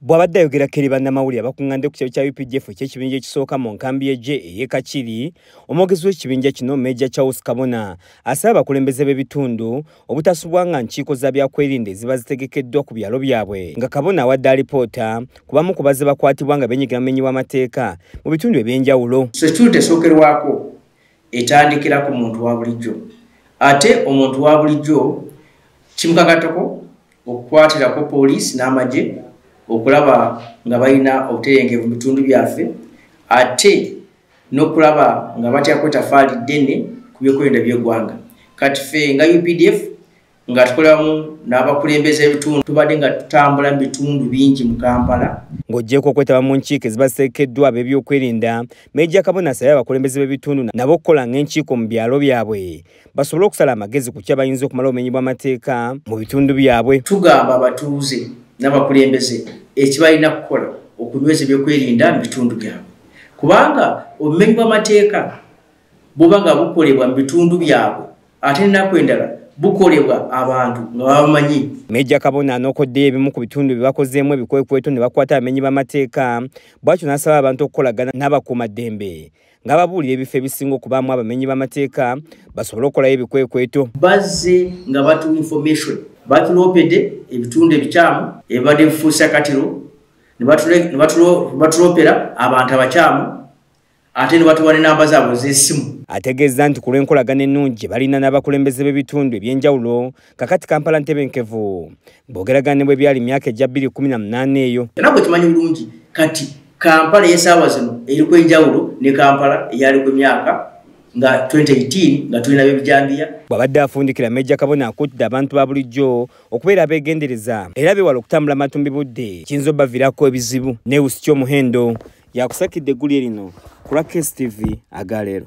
Bwabadde ayogera Keriba Namawulire abakungande ku kya UPDF ky'ekibinja ekisooka mu nkambi y'eggye ey'e Kakiri, omwogezi w'ekibinja kino Major Charles Kabona asaba abakulembeze b'ebitundu obutasubwanga nkiiko za byakwerinda eziba zitegekeddwa ku byalo byabwe, nga Kabona awadde alipoota ku bamu ku bazze bakwatibwa nga benyigira mu bumenyi bw'amateeka mu bitundu eby'enjawulo. Security esookerwako etandikira ku muntu wa bulijjo, ate omuntu wa bulijjo kimukakatako okukwatirako poliisi n'amagye okulaba nga balina obuterengevu mu bitundu byaffe, ate n'okulaba nga batyako etafaali ddene ku byokwerinda by'eggwanga. Kati ffe nga UPDF nga tukolamu n'abakulembeze ebitundu tubadde nga tutambula mu bitundu bingi mu Kampala. Ng'oggyeko okwetaba mu nkiiko eziba zitegekeddwa ab'ebyokwerinda, Major Kabona asabye abakulembeze b'ebitundu nabo okukola ng'enkiiko mu byalo byabwe basobole okusala amagezi ku kya bayinza okumala obumenyi bw'amateeka mu bitundu byabwe. Tugamba abatuuze n'abakulembeze ekibalina kukola okunyweza ebyokwerinda mu bitundu byabwe, kubanga obumenyi bw'amateeka buba nga bukolebwa mu bitundu byabwe ate ennaku endala bukolebwa abantu nga babamanyi. Major Kabona anokoddeyo ebimu ku bitundu bye bakozeemu ebikwekweto ne bakwata abamenyi b'amateeka, bw'atyo n'asaba abantu okukolagana n'abakuumaddembe ng'ababuulira ebifo ebisinga okubaamu abamenyi b'amateeka basobole okukolayo ebikwekweto. Bazze nga batu information batulopedde ebitundu ebikyamu ebibadde bifuusa katiro, ne batulopera abantu abakyamu ate ne batuwa n'enamba zaabwe ez'essimu. Ategeeza nti ku lw'enkolagana ennungi balina n'abakulembeze b'ebitundu eby'enjawulo kakati Kampala ntebenkevu boogeragana ne bwe byali myaka egya 2018 eyo. Era bwe tumanyi bulungi kati Kampala y'essaawa zino eriku enjawulo ne Kampala eyaliko emyaka nga 2018 nga tulina b'ebijambiya. Bw'abadde afundikira Major Kabona akuutidde abantu ba bulijjo okubeera abeegendereza era bewala okutambula matumbi budde kiyinza obbaviirako ebizibu. Neus Kyomuhendo yakusakidde eggulire lino ku Lakes TV agaleero.